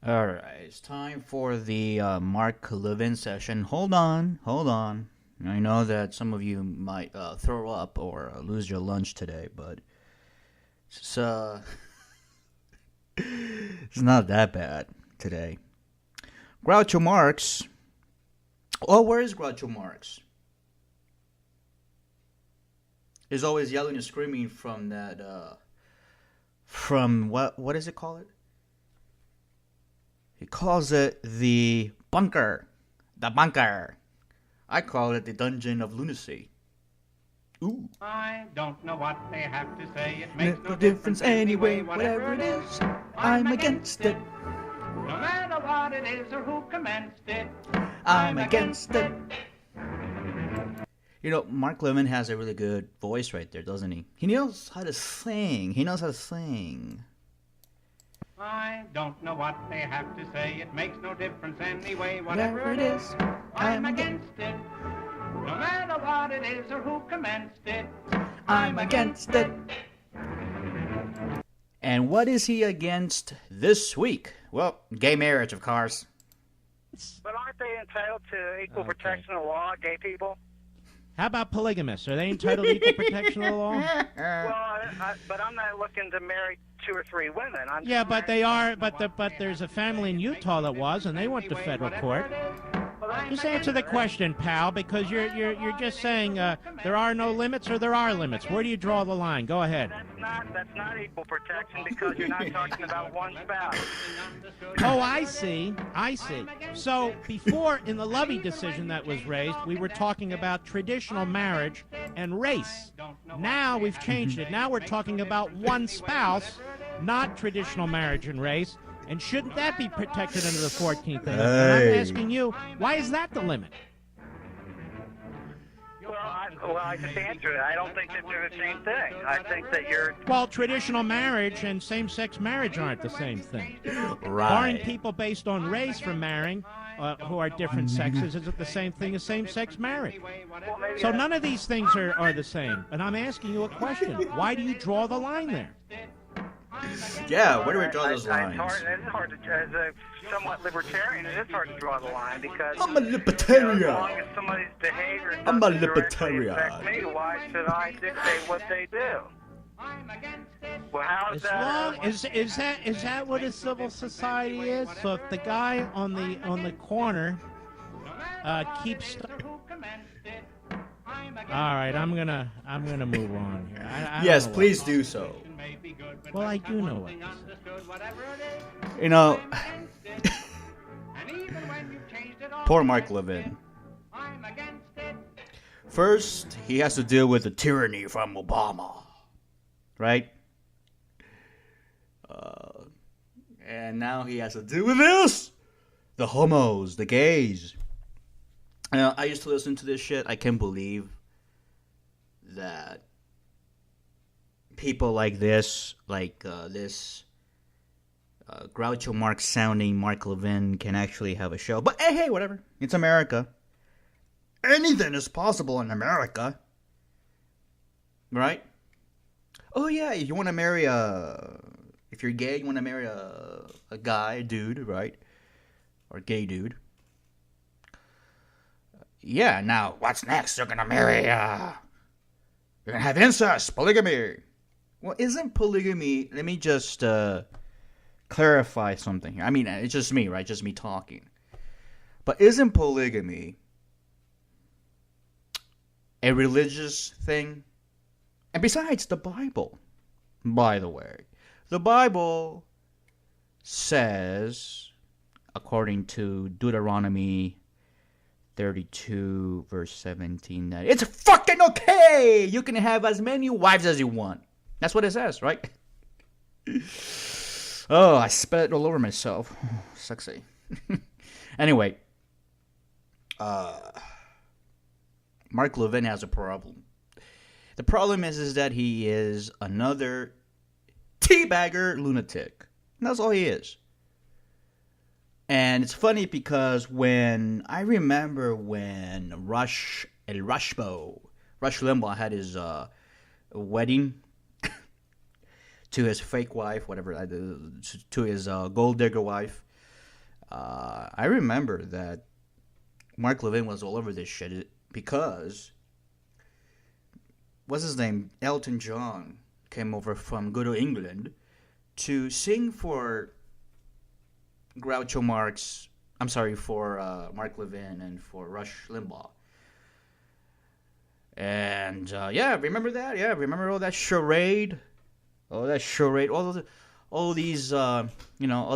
All right, it's time for the Mark Levin session. Hold on. I know that some of you might throw up or lose your lunch today, but it's, it's not that bad today. Groucho Marx. Oh, where is Groucho Marx? He's always yelling and screaming from that, from what is it called? He calls it the bunker. The bunker. I call it the dungeon of lunacy. Ooh. I don't know what they have to say. It makes No difference anyway, whatever it is. I'm against it. No matter what it is or who commenced it. I'm against it. You know, Mark Levin has a really good voice right there, doesn't he? He knows how to sing. I don't know what they have to say. It makes no difference anyway. Whatever it is, I'm against it. No matter what it is or who commenced it. I'm against it. And what is he against this week? Well, gay marriage, of course. But aren't they entitled to equal protection of law, gay people? How about polygamists? Are they entitled to equal protection of the law? Well, but I'm not looking to marry 2 or 3 women. Yeah, but they are. But there's a family in Utah that was, and they went to federal court. Just answer the question, pal, because you're just saying there are no limits or there are limits. Where do you draw the line? Go ahead. That's not equal protection because you're not talking about one spouse. Oh, I see. So before, in the Lovey decision that was raised, we were talking about traditional marriage and race. Now we've changed it. Now we're talking about one spouse, not traditional marriage and race. And shouldn't that be protected under the 14th Amendment? And I'm asking you, why is that the limit? Well, I just answered it. I don't think that they're the same thing. I think that you're... Well, traditional marriage and same-sex marriage aren't the same thing. Right. Barring people based on race from marrying who are different sexes isn't the same thing as same-sex marriage. So none of these things are the same. And I'm asking you a question. Why do you draw the line there? Yeah, where do we draw those lines? It's hard to, as a somewhat libertarian, it is hard to draw the line because... I'm a libertarian. As long as somebody's behavior I'm a doesn't directly libertarian. affect me, why should I dictate what they do? Well, how is that? Is that what a civil society is? So if the guy on the corner keeps... All right, I'm gonna move on here. I Yes, don't know please do so. Well, I do know what this is. You know, poor Mark Levin. First, he has to deal with the tyranny from Obama, right? And now he has to deal with this. The homos, the gays. I used to listen to this shit. I can't believe that people like this, this Groucho Marx sounding Mark Levin can actually have a show. But hey, whatever. It's America. Anything is possible in America. Right? Oh yeah, if you want to marry if you're gay, you want to marry a guy, a dude, right? Or a gay dude. Yeah, now what's next? You're gonna marry you're gonna have incest, polygamy. Well, isn't polygamy... Let me just clarify something here. I mean, it's just me, right? Just me talking. But isn't polygamy a religious thing? And besides, the Bible, by the way. The Bible says, according to Deuteronomy 32, verse 17, that it's fucking okay! You can have as many wives as you want. That's what it says, right? Oh, I spit all over myself. Sexy. Anyway, Mark Levin has a problem. The problem is that he is another teabagger lunatic. And that's all he is. And it's funny because I remember when Rush Limbaugh had his wedding to his fake wife, whatever, to his gold digger wife. I remember that Mark Levin was all over this shit because what's his name? Elton John came over from good old England to sing for Groucho Marx. I'm sorry, for Mark Levin and for Rush Limbaugh. And yeah, remember that? Yeah, remember all that charade? All that charade. All these, all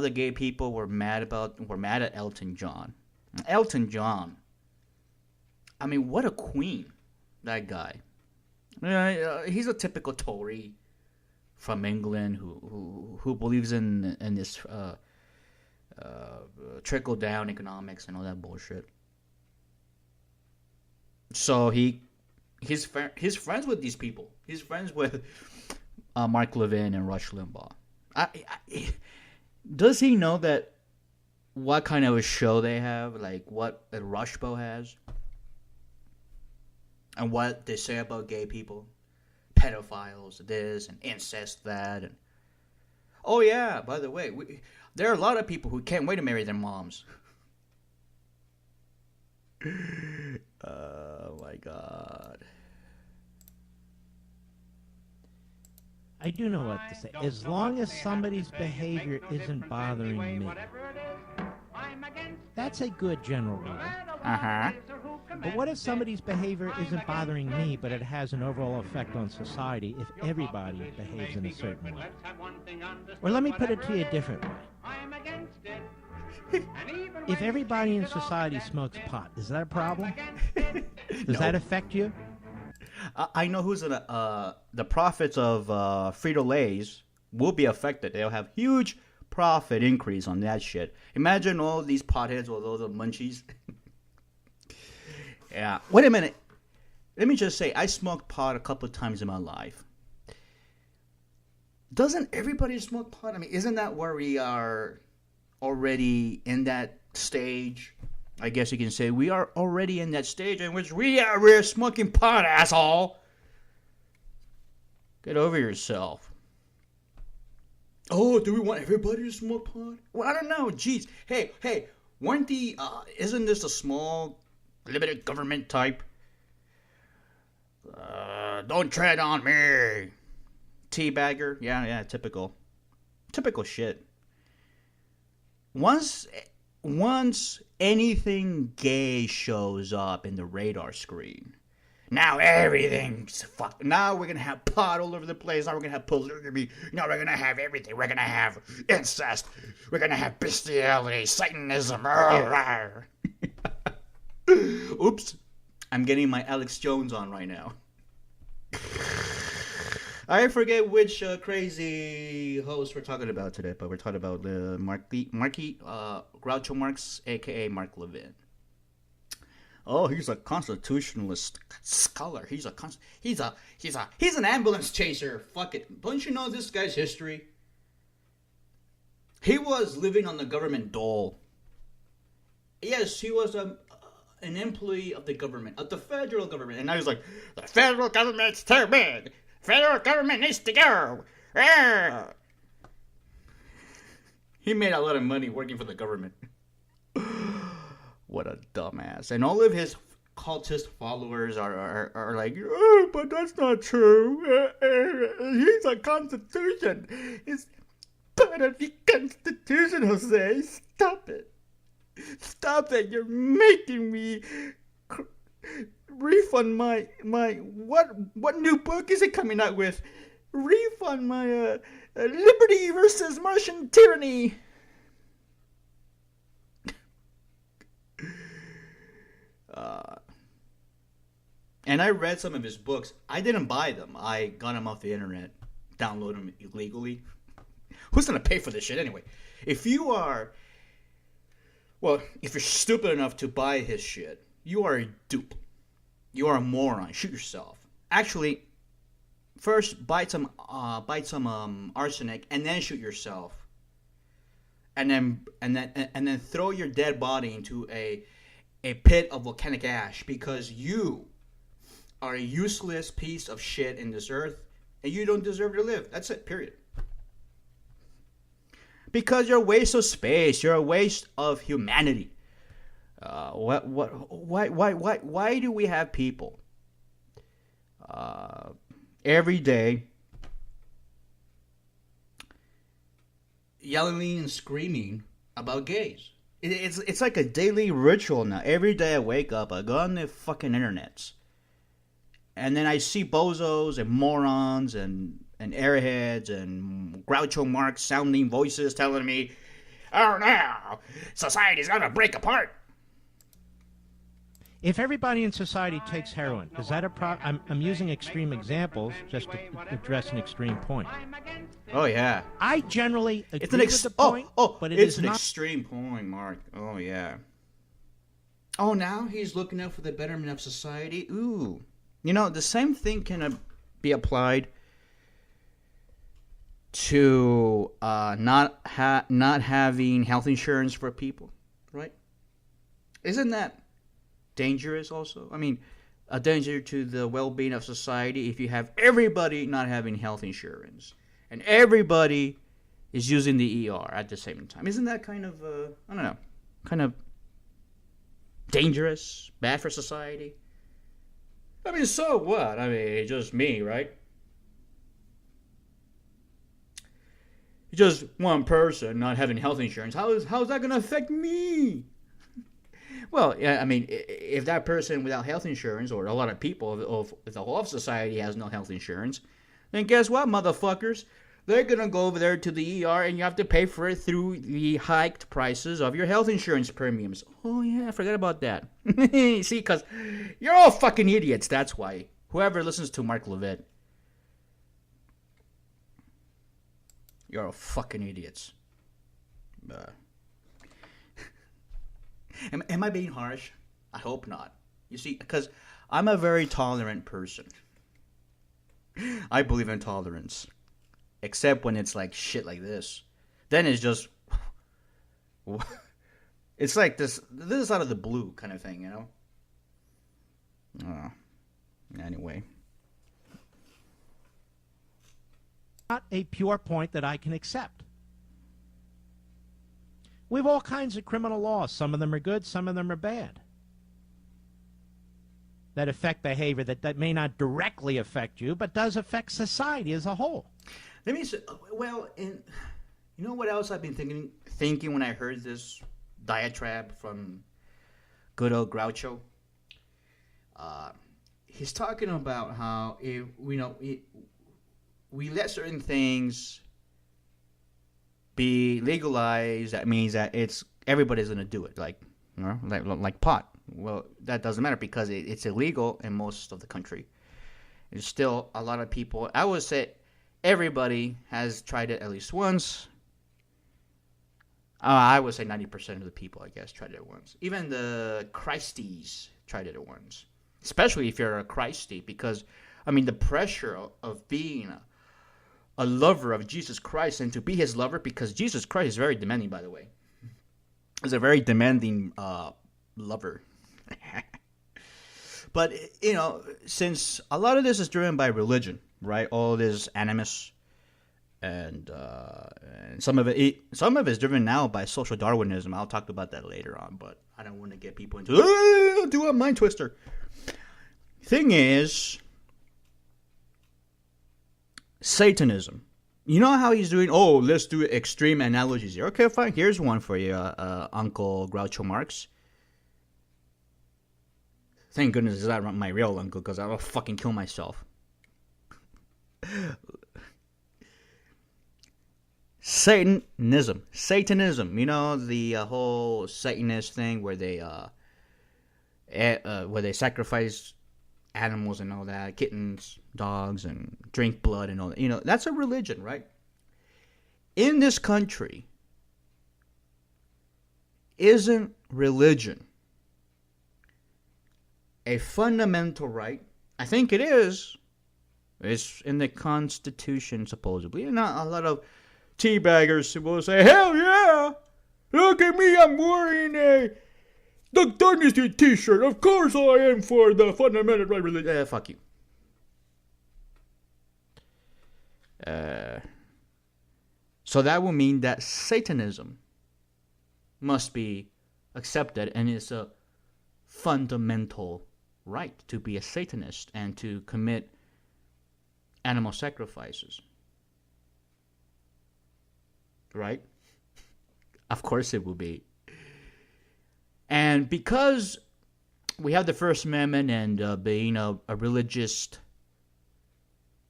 the gay people were mad at Elton John. Elton John. I mean, what a queen, that guy. He's a typical Tory from England who believes in this trickle down economics and all that bullshit. So he's friends with these people. He's friends with Mark Levin and Rush Limbaugh. Does he know that what kind of a show they have, like what a Rushbo has, and what they say about gay people, pedophiles, this and incest, that, and oh yeah, by the way, there are a lot of people who can't wait to marry their moms. Oh my God. I do know what to say. As long as somebody's behavior isn't bothering me, that's a good general rule. Uh-huh. But what if somebody's behavior isn't bothering me, but it has an overall effect on society if everybody behaves in a certain way? Or let me put it to you a different way. If everybody in society smokes pot, is that a problem? Does that affect you? I know who's the profits of Frito-Lay's will be affected. They'll have huge profit increase on that shit. Imagine all these potheads with all the munchies. Yeah. Wait a minute. Let me just say, I smoked pot a couple of times in my life. Doesn't everybody smoke pot? I mean, isn't that where we are already in that stage? I guess you can say we are already in that stage in which we're smoking pot, asshole. Get over yourself. Oh, do we want everybody to smoke pot? Well, I don't know. Jeez. Hey, weren't isn't this a small, limited government type? Don't tread on me. Teabagger. Yeah, typical shit. Once anything gay shows up in the radar screen, now everything's fucked. Now we're gonna have pot all over the place. Now we're gonna have polygamy. Now we're gonna have everything. We're gonna have incest. We're gonna have bestiality, Satanism. Oops, I'm getting my Alex Jones on right now. I forget which crazy host we're talking about today, but we're talking about the Groucho Marx, aka Mark Levin. Oh, he's a constitutionalist scholar. He's an ambulance chaser. Fuck it. Don't you know this guy's history? He was living on the government dole. Yes, he was an employee of the government, of the federal government, and now he's like, the federal government's too big. Federal government needs to go. He made a lot of money working for the government. What a dumbass. And all of his cultist followers are like, oh, but that's not true. He's a constitution. It's part of the Constitution, Jose. Stop it. Stop it. You're making me refund my what new book is it coming out with? Refund my Liberty versus Martian Tyranny. And I read some of his books. I didn't buy them. I got them off the internet, downloaded them illegally. Who's gonna pay for this shit anyway? If you're stupid enough to buy his shit, you are a dupe. You are a moron. Shoot yourself. Actually, first bite some arsenic and then shoot yourself. And then throw your dead body into a pit of volcanic ash, because you are a useless piece of shit in this earth and you don't deserve to live. That's it. Period. Because you're a waste of space. You're a waste of humanity. Why do we have people every day yelling and screaming about gays? It's like a daily ritual now. Every day I wake up, I go on the fucking internets, and then I see bozos and morons and airheads and Groucho Marx sounding voices telling me, "Oh no, society's gonna break apart." If everybody in society takes heroin, is that a problem? I'm using extreme examples just to address an extreme point. Oh yeah, I generally agree with the point, but it's an not extreme point, Mark. Oh yeah. Oh, now he's looking out for the betterment of society. Ooh, the same thing can be applied to not having health insurance for people, right? Isn't that dangerous also? I mean, a danger to the well-being of society if you have everybody not having health insurance and everybody is using the ER at the same time. Isn't that kind of, I don't know, kind of dangerous, bad for society? I mean, so what? I mean, it's just me, right? Just one person not having health insurance. How is that going to affect me? Well, yeah, I mean, if that person without health insurance, or a lot of people, if the whole of society has no health insurance, then guess what, motherfuckers? They're going to go over there to the ER and you have to pay for it through the hiked prices of your health insurance premiums. Oh, yeah, I forgot about that. See, because you're all fucking idiots, that's why. Whoever listens to Mark Levin, you're all fucking idiots. Am I being harsh? I hope not. You see, because I'm a very tolerant person. I believe in tolerance. Except when it's like shit like this. Then it's just... It's like this is out of the blue kind of thing, Anyway. not a pure point that I can accept. We have all kinds of criminal laws. Some of them are good, some of them are bad. That affect behavior that may not directly affect you, but does affect society as a whole. Let me say, well, you know what else I've been thinking when I heard this diatribe from good old Groucho? He's talking about how if we let certain things be legalized, that means that everybody's gonna do it, like pot. Well, that doesn't matter because it's illegal in most of the country. There's still a lot of people. I would say everybody has tried it at least once. I would say 90% of the people, I guess, tried it once. Even the Christies tried it once. Especially if you're a Christie, because, I mean, the pressure of being a lover of Jesus Christ and to be his lover, because Jesus Christ is very demanding, by the way. He's a very demanding lover. But, since a lot of this is driven by religion, right? All this animus, and some of it is driven now by social Darwinism. I'll talk about that later on, but I don't want to get people into do a mind twister. Thing is, Satanism. You know how he's doing? Oh, let's do extreme analogies here. Okay, fine. Here's one for you, Uncle Groucho Marx. Thank goodness it's not my real uncle, because I'll fucking kill myself. Satanism. The whole Satanist thing where they sacrifice animals and all that, kittens, dogs, and drink blood and all that. That's a religion, right? In this country, isn't religion a fundamental right? I think it is. It's in the Constitution, supposedly. And a lot of teabaggers will say, hell yeah! Look at me, I'm wearing a Duck Dynasty t-shirt. Of course I am for the fundamental right religion. Fuck you. So that will mean that Satanism must be accepted, and it's a fundamental right to be a Satanist and to commit animal sacrifices. Right? Of course it will be. And because we have the First Amendment and being a religious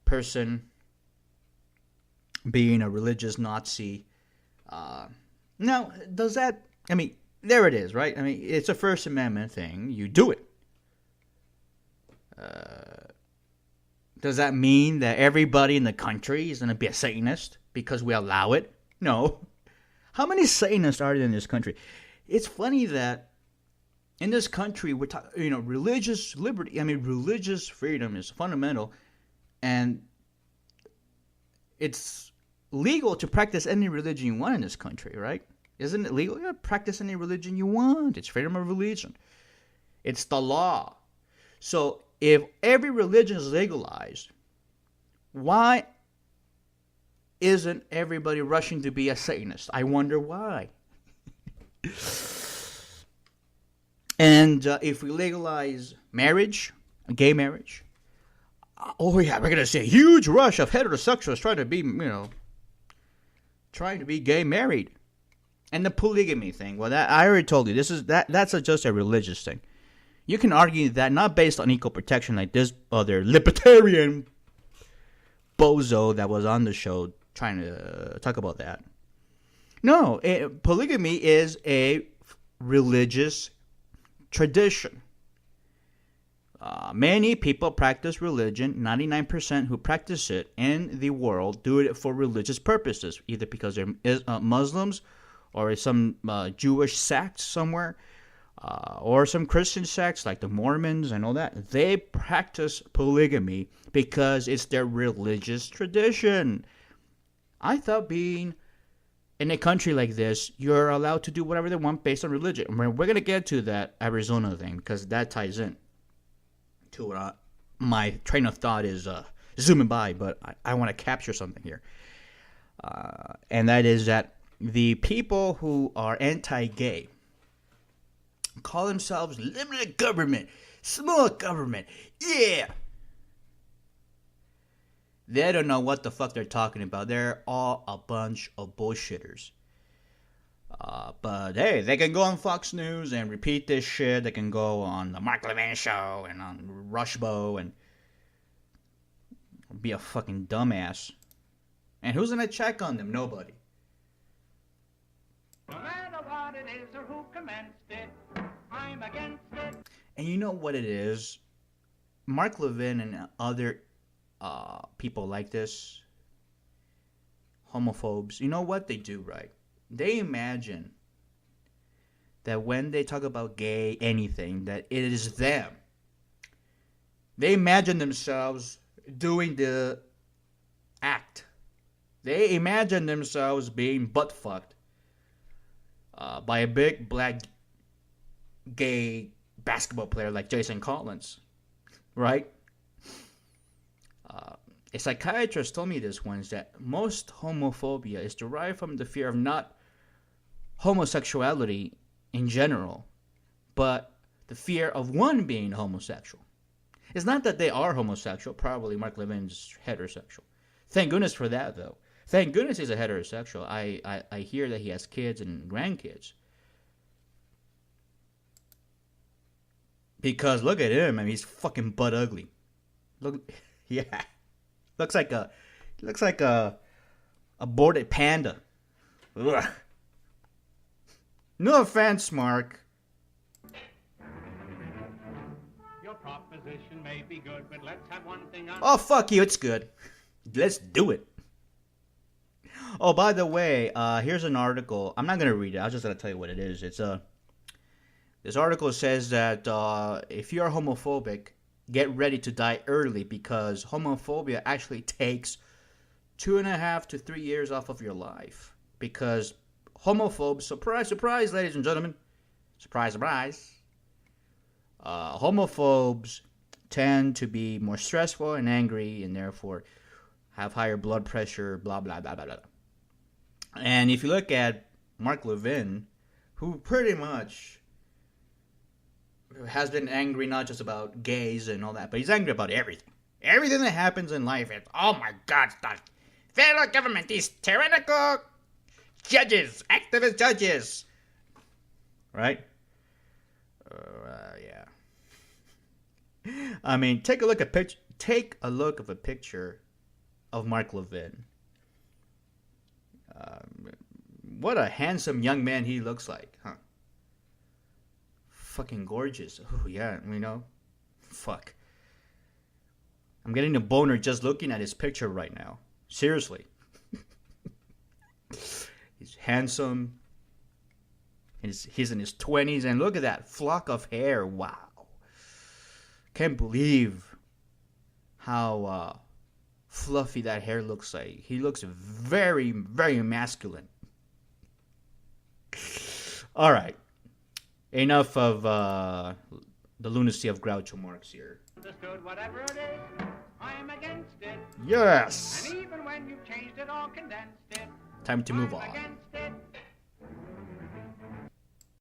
person, being a religious Nazi, now, does that, I mean, there it is, right? I mean, it's a First Amendment thing. You do it. Does that mean that everybody in the country is going to be a Satanist because we allow it? No. How many Satanists are there in this country? It's funny that in this country, we're talking, religious liberty. I mean, religious freedom is fundamental, and it's legal to practice any religion you want in this country, right? Isn't it legal? Yeah, practice any religion you want. It's freedom of religion. It's the law. So if every religion is legalized, why isn't everybody rushing to be a Satanist? I wonder why. And if we legalize marriage, gay marriage, oh yeah, we're going to see a huge rush of heterosexuals trying to be gay married. And the polygamy thing, well, that I already told you, that's just a religious thing. You can argue that not based on equal protection like this other libertarian bozo that was on the show trying to talk about that. No, polygamy is a religious tradition. Many people practice religion. 99% who practice it in the world do it for religious purposes, either because they're Muslims or some Jewish sect somewhere, or some Christian sects like the Mormons and all that. They practice polygamy because it's their religious tradition. I thought being in a country like this, you're allowed to do whatever they want based on religion. I mean, we're going to get to that Arizona thing because that ties in to what my train of thought is zooming by, but I want to capture something here. And that is that the people who are anti-gay call themselves limited government, small government, yeah. They don't know what the fuck they're talking about. They're all a bunch of bullshitters. But hey, they can go on Fox News and repeat this shit. They can go on the Mark Levin show and on Rushbo and be a fucking dumbass. And who's gonna check on them? Nobody. No matter what it is or who commenced it, I'm against it. And you know what it is? Mark Levin and other people like this, homophobes, you know what they do, right? They imagine that when they talk about gay anything, that it is them. They imagine themselves doing the act. They imagine themselves being butt-fucked by a big black gay basketball player like Jason Collins, right? A psychiatrist told me this once, that most homophobia is derived from the fear of not homosexuality in general, but the fear of one being homosexual. It's not that they are homosexual. Probably Mark Levin's heterosexual. Thank goodness for that, though. Thank goodness he's a heterosexual. I hear that he has kids and grandkids. Because look at him, I mean, he's fucking butt ugly. Look, yeah. Looks like a aborted panda. Ugh. No offense, Mark. Your proposition may be good, but let's have one thing on. Oh, fuck you, it's good. Let's do it. Oh, by the way, here's an article. I'm not going to read it. I'm just going to tell you what it is. It's this article says that if you're homophobic, get ready to die early because homophobia actually takes 2.5 to 3 years off of your life. Because homophobes, surprise, surprise, ladies and gentlemen, surprise, surprise, homophobes tend to be more stressful and angry and therefore have higher blood pressure, blah, blah, blah, blah, blah. And if you look at Mark Levin, who pretty much has been angry not just about gays and all that, but he's angry about everything. Everything that happens in life is, oh my God, the federal government, these tyrannical judges, activist judges. Right? Yeah. I mean, take a look of a picture of Mark Levin. What a handsome young man he looks like, huh? Fucking gorgeous. Oh yeah, you know. Fuck. I'm getting a boner just looking at his picture right now. Seriously. He's handsome. He's in his 20s, and look at that flock of hair. Wow. Can't believe how fluffy that hair looks like. He looks very, very masculine. All right. Enough of the lunacy of Groucho Marx here. Understood whatever it is, I'm against it. Yes. And even when you've changed it or condensed it, Time to move I'm on. against it.